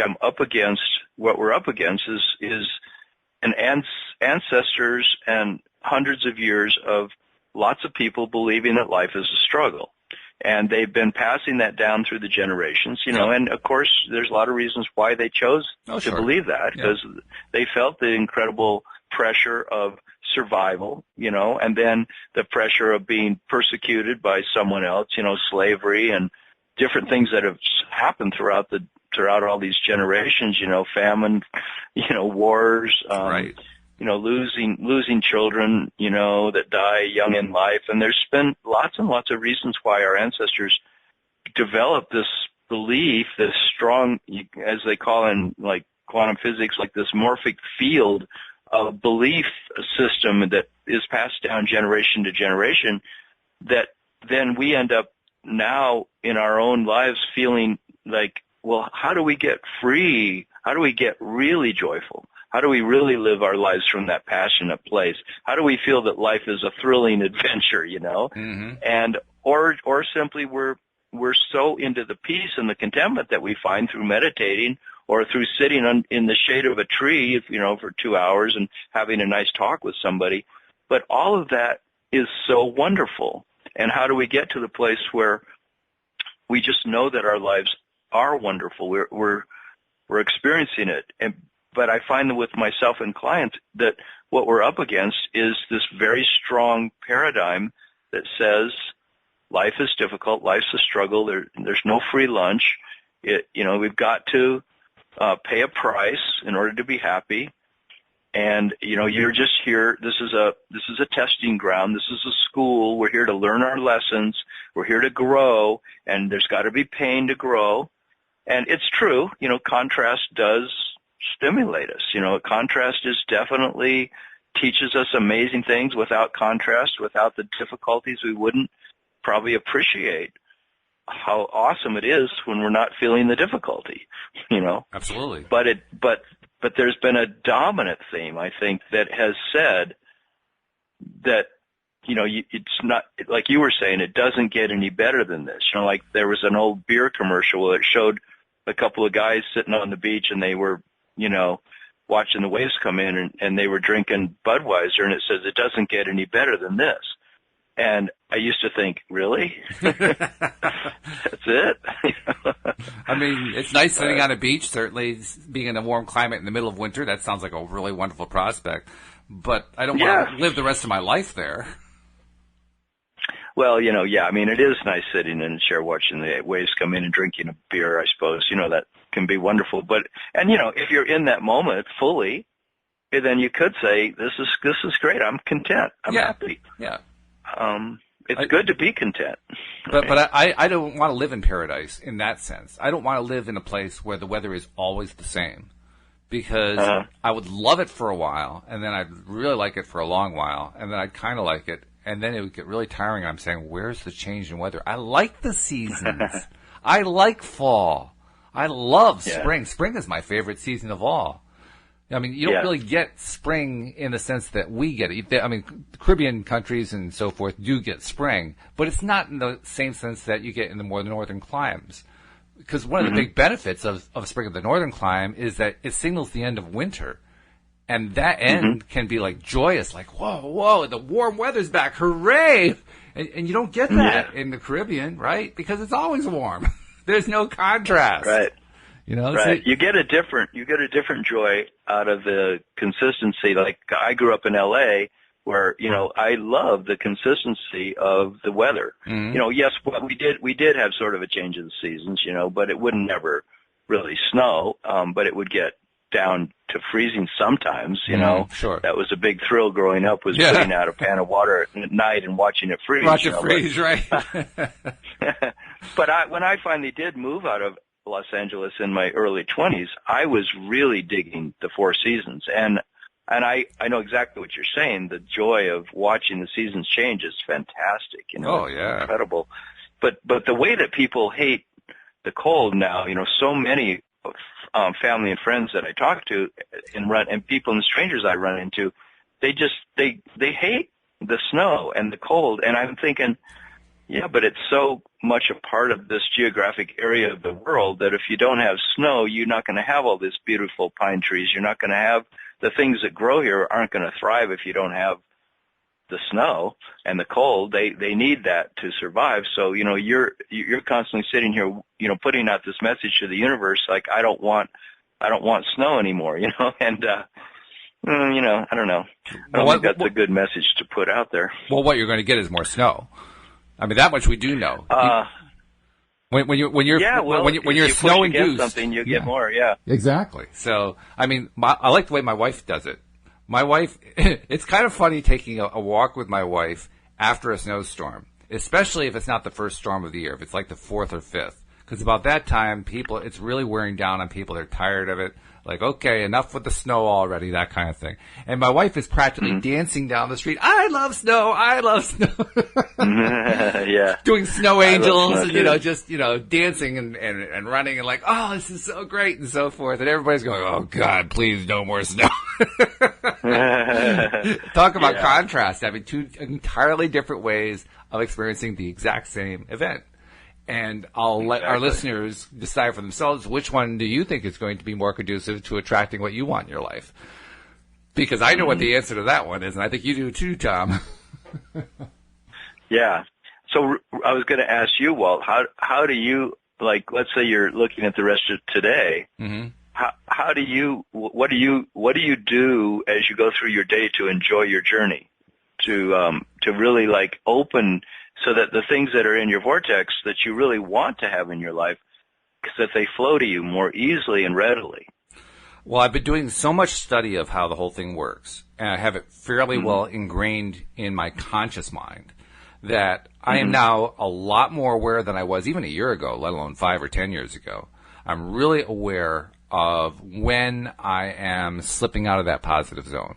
what we're up against is ancestors and hundreds of years of lots of people believing that life is a struggle. And they've been passing that down through the generations, and of course there's a lot of reasons why they chose to believe that, because they felt the incredible pressure of survival, and then the pressure of being persecuted by someone else, slavery and different things that have happened throughout all these generations, famine, wars, right. Losing children, that die young in life. And there's been lots and lots of reasons why our ancestors developed this belief, this strong, as they call in like quantum physics, like this morphic field of belief system that is passed down generation to generation, that then we end up now in our own lives feeling like, well, how do we get free? How do we get really joyful? How do we really live our lives from that passionate place? How do we feel that life is a thrilling adventure, And or simply we're so into the peace and the contentment that we find through meditating or through sitting in the shade of a tree, for 2 hours and having a nice talk with somebody. But all of that is so wonderful. And how do we get to the place where we just know that our lives are wonderful? We're experiencing it. But I find that with myself and clients that what we're up against is this very strong paradigm that says life is difficult, life's a struggle, there's no free lunch. We've got to pay a price in order to be happy. And, you're just here. This is a testing ground. This is a school. We're here to learn our lessons. We're here to grow, and there's got to be pain to grow. And it's true, contrast does stimulate us. Contrast is definitely teaches us amazing things. Without contrast, without the difficulties, we wouldn't probably appreciate how awesome it is when we're not feeling the difficulty, Absolutely. But there's been a dominant theme, I think, that has said that, it's not, like you were saying, it doesn't get any better than this. Like there was an old beer commercial that showed a couple of guys sitting on the beach and they were, watching the waves come in and they were drinking Budweiser, and it says it doesn't get any better than this. And I used to think, really? That's it? It's nice sitting on a beach, certainly being in a warm climate in the middle of winter. That sounds like a really wonderful prospect. But I don't want to live the rest of my life there. Well, it is nice sitting in a chair watching the waves come in and drinking a beer, I suppose. That can be wonderful. But, if you're in that moment fully, then you could say, this is great. I'm content. I'm happy. Yeah. it's good to be content. But I don't want to live in paradise in that sense. I don't want to live in a place where the weather is always the same, because I would love it for a while, and then I'd really like it for a long while, and then I'd kind of like it, and then it would get really tiring. I'm saying, where's the change in weather? I like the seasons. I like fall. I love spring. Spring is my favorite season of all. I mean, you don't really get spring in the sense that we get it. I mean, Caribbean countries and so forth do get spring, but it's not in the same sense that you get in the more northern climes. Because one of the big benefits of spring of the northern climb is that it signals the end of winter. And that end can be like joyous, like, whoa, the warm weather's back, hooray! And you don't get that in the Caribbean, right? Because it's always warm. There's no contrast. Right. You know, right. You get a different joy out of the consistency. Like, I grew up in LA where, you know, I love the consistency of the weather. You know, yes, what we did have sort of a change of the seasons, you know, but it wouldn't never really snow, but it would get down to freezing sometimes, you know. Sure. That was a big thrill growing up, was putting out a pan of water at night and watching it freeze. Watch it freeze, right. But when I finally did move out of Los Angeles in my early 20s, I was really digging the four seasons. And I know exactly what you're saying. The joy of watching the seasons change is fantastic. You know, it's incredible. But the way that people hate the cold now, you know, so many family and friends that I talk to and people and strangers I run into, they hate the snow and the cold. And I'm thinking, yeah, but it's so much a part of this geographic area of the world that if you don't have snow, you're not going to have all these beautiful pine trees. You're not going to have the things that grow here aren't going to thrive if you don't have the snow and the cold. They need that to survive. So, you know, you're constantly sitting here, you know, putting out this message to the universe, like, I don't want snow anymore, you know, and, you know, I don't know. I don't think that's a good message to put out there. Well, what you're going to get is more snow. I mean, that much we do know. When you're snow induced, something you get more. Yeah, exactly. So, I mean, I like the way my wife does it. My wife, it's kind of funny taking a walk with my wife after a snowstorm, especially if it's not the first storm of the year. If it's like the fourth or fifth, because about that time, it's really wearing down on people. They're tired of it. Like, okay, enough with the snow already, that kind of thing. And my wife is practically dancing down the street. I love snow. I love snow. Yeah. Doing snow angels and, you know, just, you know, dancing and running and like, oh, this is so great and so forth. And everybody's going, oh, God, please, no more snow. Talk about contrast, having two entirely different ways of experiencing the exact same event. And I'll let our listeners decide for themselves, which one do you think is going to be more conducive to attracting what you want in your life? Because I know what the answer to that one is, and I think you do too, Tom. Yeah. So I was going to ask you, Walt, how do you, like, let's say you're looking at the rest of today, what do you do as you go through your day to enjoy your journey, to really, like, open so that the things that are in your vortex that you really want to have in your life, that they flow to you more easily and readily? Well, I've been doing so much study of how the whole thing works, and I have it fairly well ingrained in my conscious mind, that I am now a lot more aware than I was even a year ago, let alone 5 or 10 years ago. I'm really aware of when I am slipping out of that positive zone.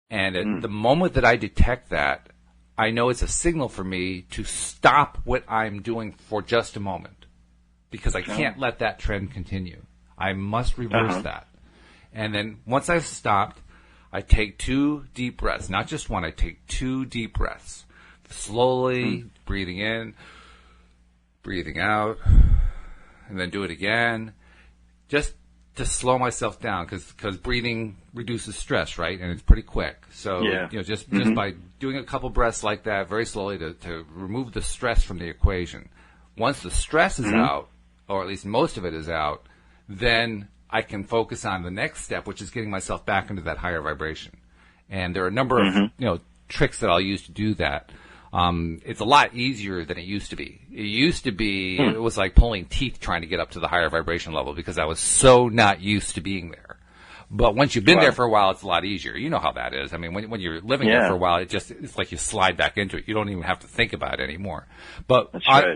And at the moment that I detect that, I know it's a signal for me to stop what I'm doing for just a moment, because I can't let that trend continue. I must reverse that. And then once I've stopped, I take 2 deep breaths, not just one. I take 2 deep breaths, slowly breathing in, breathing out, and then do it again, just to slow myself down, because breathing reduces stress, right? And it's pretty quick. So, you know, just by doing a couple breaths like that very slowly to remove the stress from the equation. Once the stress is out, or at least most of it is out, then I can focus on the next step, which is getting myself back into that higher vibration. And there are a number of, you know, tricks that I'll use to do that. It's a lot easier than it used to be. It used to be, it was like pulling teeth trying to get up to the higher vibration level, because I was so not used to being there. But once you've been Wow. there for a while, it's a lot easier. You know how that is. I mean, when you're living there for a while, it's like you slide back into it. You don't even have to think about it anymore. But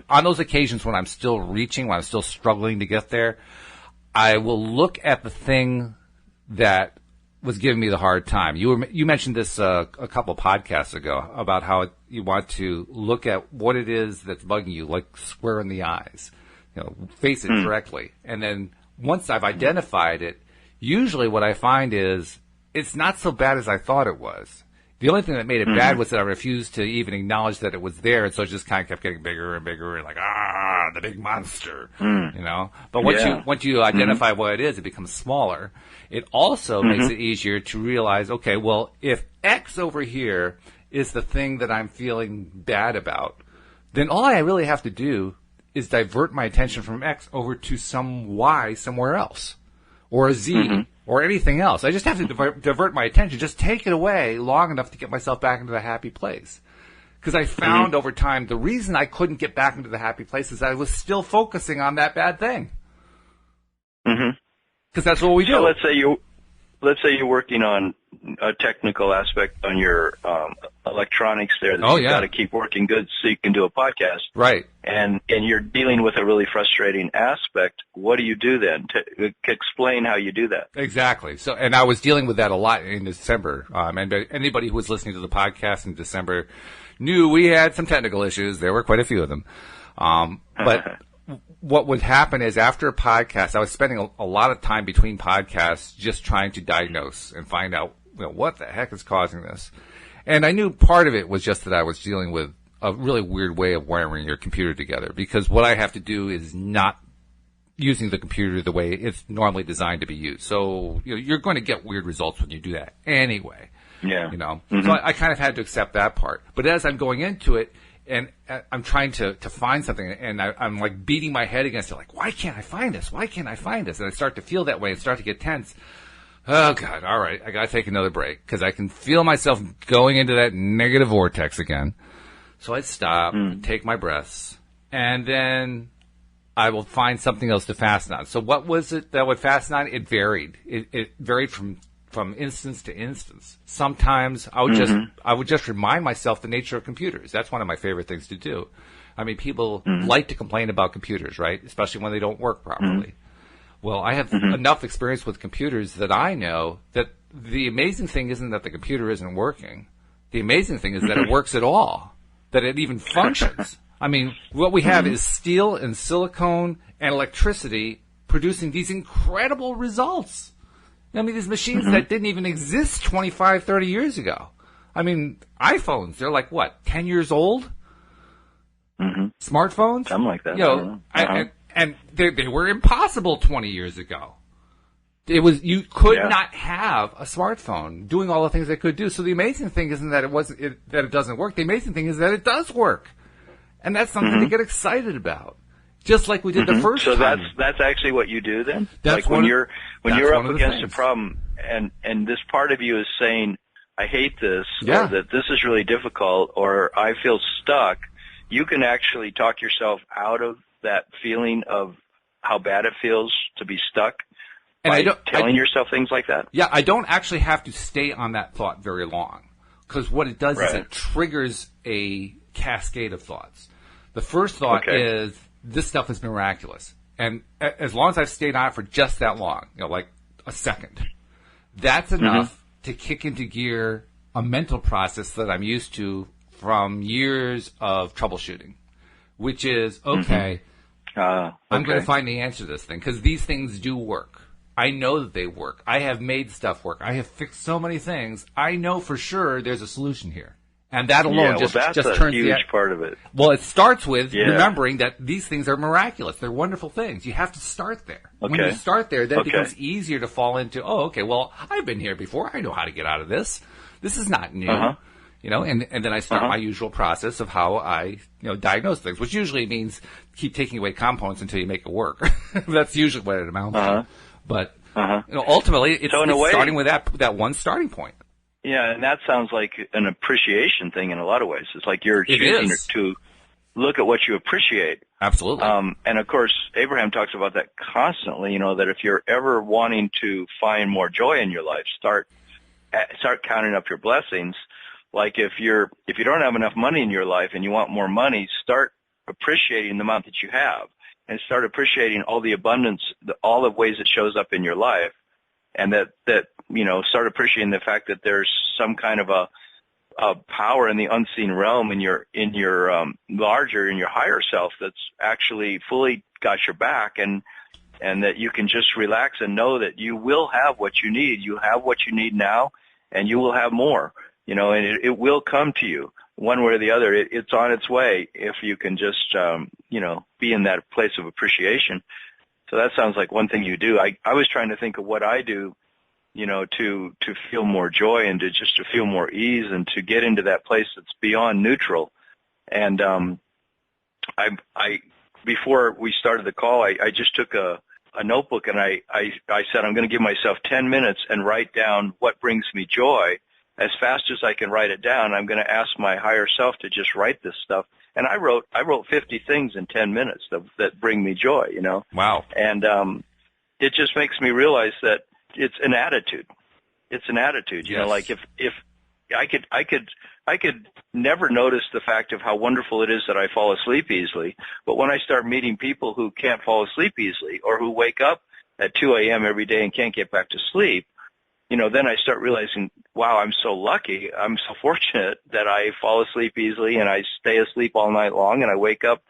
on those occasions when I'm still reaching, when I'm still struggling to get there, I will look at the thing that was giving me the hard time. You mentioned this a couple podcasts ago about how you want to look at what it is that's bugging you, like square in the eyes. Face it directly. And then once I've identified it, usually what I find is it's not so bad as I thought it was. The only thing that made it bad was that I refused to even acknowledge that it was there, and so it just kind of kept getting bigger and bigger, and like, the big monster, But once you identify what it is, it becomes smaller. It also makes it easier to realize, okay, well, if X over here is the thing that I'm feeling bad about, then all I really have to do is divert my attention from X over to some Y somewhere else, or a Z, or anything else. I just have to divert my attention, just take it away long enough to get myself back into the happy place. Because I found over time the reason I couldn't get back into the happy place is I was still focusing on that bad thing. Because that's what we do. So let's say you're working on a technical aspect on your electronics there that you've got to keep working good so you can do a podcast. Right. And you're dealing with a really frustrating aspect. What do you do then? Explain how you do that. Exactly. So, and I was dealing with that a lot in December. And anybody who was listening to the podcast in December knew we had some technical issues. There were quite a few of them. But what would happen is after a podcast, I was spending a lot of time between podcasts just trying to diagnose and find out what the heck is causing this. And I knew part of it was just that I was dealing with a really weird way of wiring your computer together, because what I have to do is not using the computer the way it's normally designed to be used. So you're going to get weird results when you do that anyway. Yeah. So I kind of had to accept that part. But as I'm going into it, and I'm trying to find something, and I'm like beating my head against it, like, why can't I find this? Why can't I find this? And I start to feel that way and start to get tense. Oh, God, all right, I got to take another break, because I can feel myself going into that negative vortex again. So I stop, take my breaths, and then I will find something else to fasten on. So what was it that would fasten on? It varied. It varied from instance to instance. Sometimes I would just remind myself the nature of computers. That's one of my favorite things to do. I mean, people like to complain about computers, right? Especially when they don't work properly. Well, I have enough experience with computers that I know that the amazing thing isn't that the computer isn't working. The amazing thing is that it works at all, that it even functions. I mean, what we have is steel and silicone and electricity producing these incredible results. I mean, these machines that didn't even exist 25, 30 years ago. I mean, iPhones, they're like, what, 10 years old? Smartphones? Something like that. And they were impossible 20 years ago. You could not have a smartphone doing all the things it could do. So the amazing thing isn't that that it doesn't work. The amazing thing is that it does work. And that's something to get excited about. Just like we did the first time. So that's actually what you do then? Like when you're up against a problem and this part of you is saying, I hate this, or that this is really difficult, or I feel stuck, you can actually talk yourself out of that feeling of how bad it feels to be stuck by telling yourself things like that? Yeah, I don't actually have to stay on that thought very long, because what it does is it triggers a cascade of thoughts. The first thought is, this stuff is miraculous. And as long as I've stayed on it for just that long, like a second, that's enough to kick into gear a mental process that I'm used to from years of troubleshooting, which is, I'm going to find the answer to this thing, because these things do work. I know that they work. I have made stuff work. I have fixed so many things. I know for sure there's a solution here. And that alone just turns a huge part of it. Well, it starts with remembering that these things are miraculous. They're wonderful things. You have to start there. When you start there, then it becomes easier to fall into, well, I've been here before. I know how to get out of this. This is not new. And then I start my usual process of how I, diagnose things, which usually means keep taking away components until you make it work. That's usually what it amounts to. But ultimately, it's starting with that one starting point. Yeah, and that sounds like an appreciation thing in a lot of ways. It's like you're choosing look at what you appreciate. Absolutely. And of course, Abraham talks about that constantly, that if you're ever wanting to find more joy in your life, start counting up your blessings. Like if you don't have enough money in your life and you want more money, start appreciating the amount that you have and start appreciating all the abundance, all the ways it shows up in your life. And that start appreciating the fact that there's some kind of a power in the unseen realm in your higher self that's actually fully got your back, and that you can just relax and know that you will have what you need. You have what you need now, and you will have more, and it will come to you one way or the other. It's on its way if you can just, be in that place of appreciation. So that sounds like one thing you do. I was trying to think of what I do, to feel more joy and to feel more ease and to get into that place that's beyond neutral. And I before we started the call, I just took a notebook and I said I'm going to give myself 10 minutes and write down what brings me joy. As fast as I can write it down, I'm going to ask my higher self to just write this stuff. And I wrote 50 things in 10 minutes that bring me joy, Wow. And it just makes me realize that it's an attitude. It's an attitude, Yes. like if I could never notice the fact of how wonderful it is that I fall asleep easily. But when I start meeting people who can't fall asleep easily or who wake up at 2 a.m. every day and can't get back to sleep, then I start realizing, wow, I'm so lucky. I'm so fortunate that I fall asleep easily and I stay asleep all night long and I wake up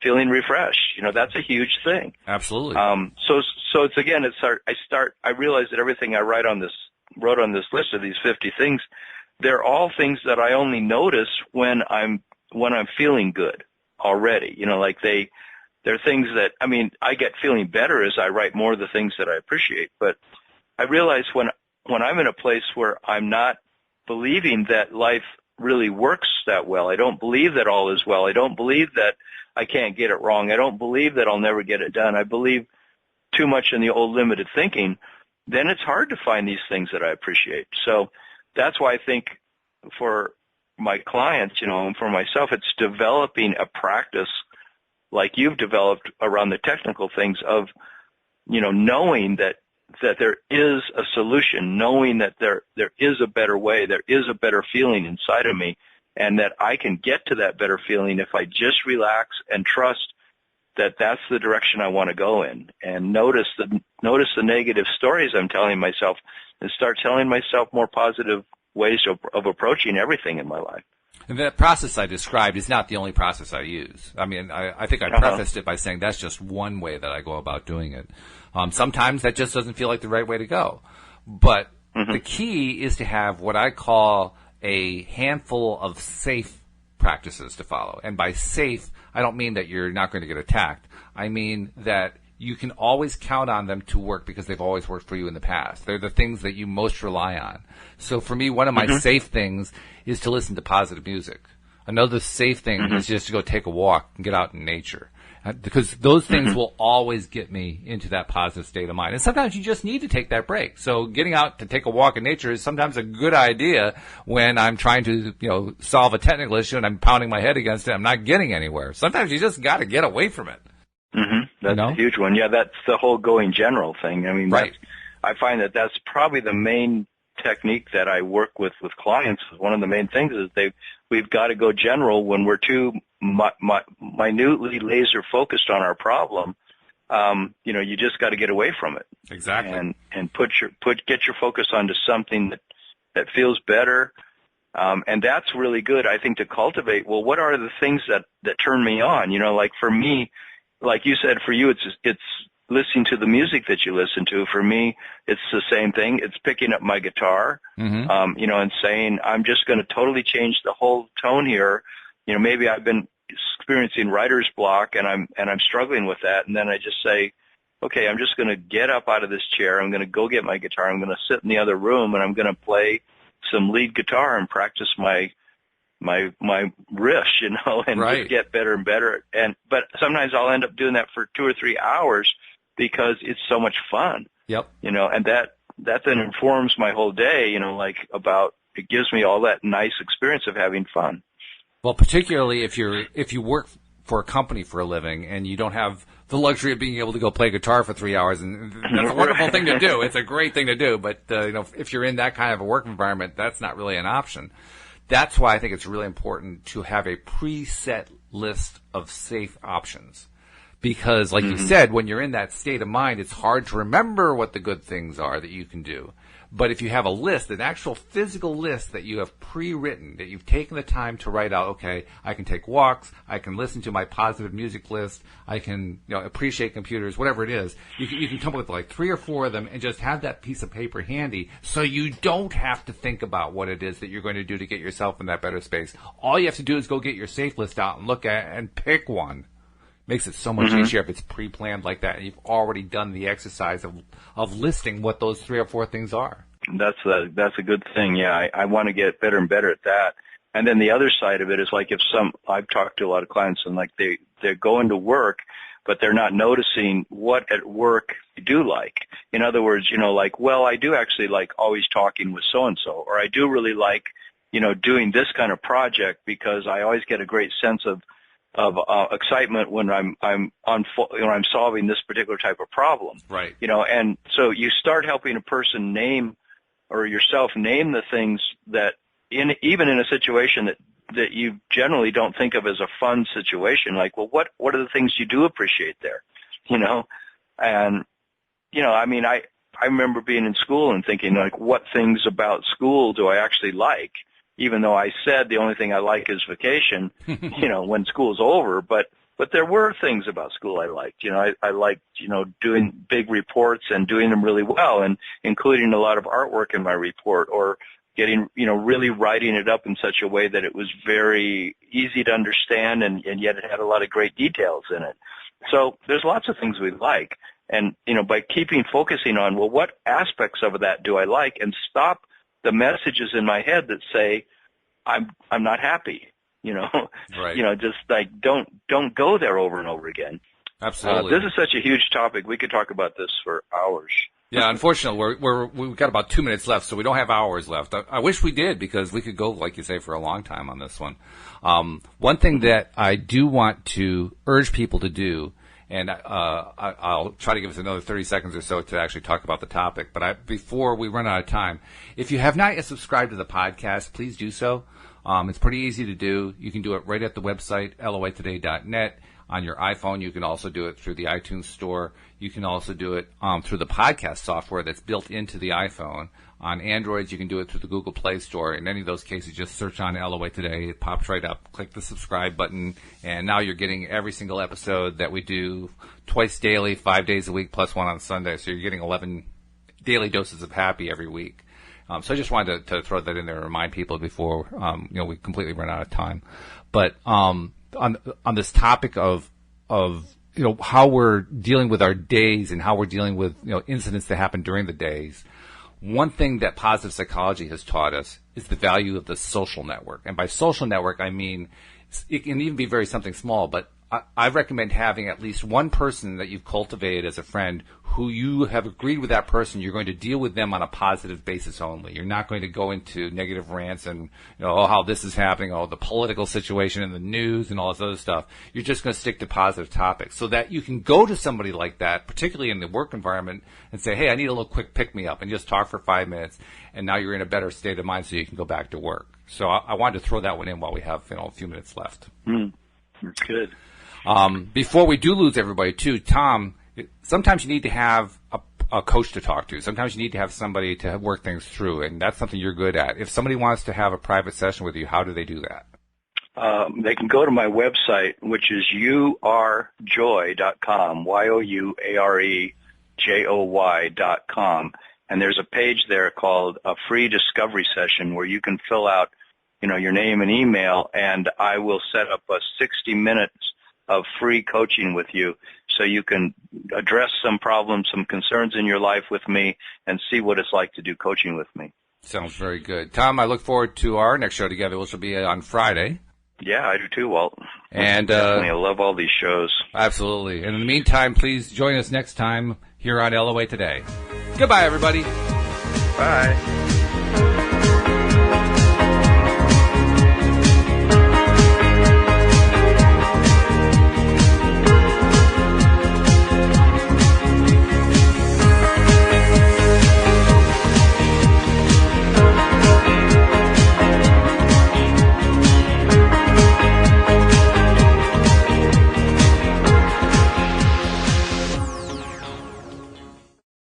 feeling refreshed. That's a huge thing. Absolutely. So it's again, I realize that everything I wrote on this list of these 50 things, they're all things that I only notice when I'm feeling good already. They're things that, I get feeling better as I write more of the things that I appreciate. But I realize when I'm in a place where I'm not believing that life really works that well, I don't believe that all is well, I don't believe that I can't get it wrong, I don't believe that I'll never get it done, I believe too much in the old limited thinking, then it's hard to find these things that I appreciate. So that's why I think for my clients, and for myself, it's developing a practice like you've developed around the technical things of, knowing that there is a solution, knowing that there is a better way, there is a better feeling inside of me, and that I can get to that better feeling if I just relax and trust that that's the direction I want to go in, and notice the negative stories I'm telling myself and start telling myself more positive ways of approaching everything in my life. And that process I described is not the only process I use. I think I prefaced it by saying that's just one way that I go about doing it. Sometimes that just doesn't feel like the right way to go. But the key is to have what I call a handful of safe practices to follow. And by safe, I don't mean that you're not going to get attacked. I mean that you can always count on them to work because they've always worked for you in the past. They're the things that you most rely on. So for me, one of my safe things is to listen to positive music. Another safe thing is just to go take a walk and get out in nature. Because those things will always get me into that positive state of mind. And sometimes you just need to take that break. So getting out to take a walk in nature is sometimes a good idea when I'm trying to, solve a technical issue and I'm pounding my head against it. I'm not getting anywhere. Sometimes you just got to get away from it. That's a huge one. Yeah, that's the whole going general thing. Right. I find that that's probably the main technique that I work with clients. One of the main things is we've got to go general when we're too minutely laser focused on our problem. You just got to get away from it. Exactly. And get your focus onto something that feels better. And that's really good, I think, to cultivate. Well, what are the things that turn me on? Like for me, like you said, for you, it's listening to the music that you listen to. For me, it's the same thing. It's picking up my guitar, and saying, I'm just going to totally change the whole tone here. Maybe I've been experiencing writer's block and I'm struggling with that. And then I just say, okay, I'm just going to get up out of this chair. I'm going to go get my guitar. I'm going to sit in the other room and I'm going to play some lead guitar and practice my riffs, and just get better and better. But sometimes I'll end up doing that for 2 or 3 hours because it's so much fun. Yep. And that then informs my whole day, it gives me all that nice experience of having fun. Well, particularly if you work for a company for a living, and you don't have the luxury of being able to go play guitar for 3 hours, and that's a wonderful thing to do. It's a great thing to do, but if you're in that kind of a work environment, that's not really an option. That's why I think it's really important to have a preset list of safe options. Because, like you said, when you're in that state of mind, it's hard to remember what the good things are that you can do. But if you have a list, an actual physical list that you have pre-written, that you've taken the time to write out, okay, I can take walks, I can listen to my positive music list, I can appreciate computers, whatever it is, you can come up with like 3 or 4 of them and just have that piece of paper handy so you don't have to think about what it is that you're going to do to get yourself in that better space. All you have to do is go get your safe list out and look at it and pick one. Makes it so much easier if it's pre-planned like that, and you've already done the exercise of listing what those 3 or 4 things are. That's a good thing. Yeah, I want to get better and better at that. And then the other side of it is like I've talked to a lot of clients and like they're going to work, but they're not noticing what at work you do like. In other words, like, well, I do actually like always talking with so-and-so, or I do really like, doing this kind of project because I always get a great sense of excitement when I'm solving this particular type of problem. Right. And so you start helping a person name or yourself name the things that even in a situation that you generally don't think of as a fun situation, like, well, what are the things you do appreciate there? And I mean, I remember being in school and thinking like, what things about school do I actually like? Even though I said the only thing I like is vacation, when school's over, but there were things about school I liked. I liked, doing big reports and doing them really well and including a lot of artwork in my report or getting, really writing it up in such a way that it was very easy to understand and yet it had a lot of great details in it. So there's lots of things we like. And, by focusing on, well, what aspects of that do I like and stop the messages in my head that say I'm not happy, Right. Just like don't go there over and over again. Absolutely. This is such a huge topic. We could talk about this for hours. Yeah, unfortunately, we've got about 2 minutes left, so we don't have hours left. I wish we did because we could go, like you say, for a long time on this one. One thing that I do want to urge people to do, and I'll try to give us another 30 seconds or so to actually talk about the topic. But before we run out of time, if you have not yet subscribed to the podcast, please do so. It's pretty easy to do. You can do it right at the website, loatoday.net. On your iPhone, you can also do it through the iTunes Store. You can also do it through the podcast software that's built into the iPhone. On Androids, you can do it through the Google Play Store. In any of those cases, just search on LOA Today. It pops right up. Click the subscribe button, and now you're getting every single episode that we do twice daily, 5 days a week, plus one on Sunday. So you're getting 11 daily doses of happy every week. So I just wanted to throw that in there and remind people before we completely run out of time. But on this topic of how we're dealing with our days and how we're dealing with incidents that happen during the days. One thing that positive psychology has taught us is the value of the social network. And by social network, I mean it can even be very something small, but I recommend having at least one person that you've cultivated as a friend who you have agreed with that person. You're going to deal with them on a positive basis only. You're not going to go into negative rants and, how this is happening, the political situation in the news and all this other stuff. You're just going to stick to positive topics so that you can go to somebody like that, particularly in the work environment, and say, hey, I need a little quick pick-me-up, and just talk for 5 minutes, and now you're in a better state of mind so you can go back to work. So I wanted to throw that one in while we have a few minutes left. That's good. Before we do lose everybody, too, Tom, sometimes you need to have a coach to talk to. Sometimes you need to have somebody to work things through, and that's something you're good at. If somebody wants to have a private session with you, how do they do that? They can go to my website, which is youarejoy.com, youarejoy.com, and there's a page there called a free discovery session where you can fill out, your name and email, and I will set up a 60 minutes of free coaching with you so you can address some problems, some concerns in your life with me and see what it's like to do coaching with me. Sounds very good. Tom, I look forward to our next show together, which will be on Friday. Yeah, I do too, Walt. And definitely, I love all these shows. Absolutely. And in the meantime, please join us next time here on LOA Today. Goodbye, everybody. Bye.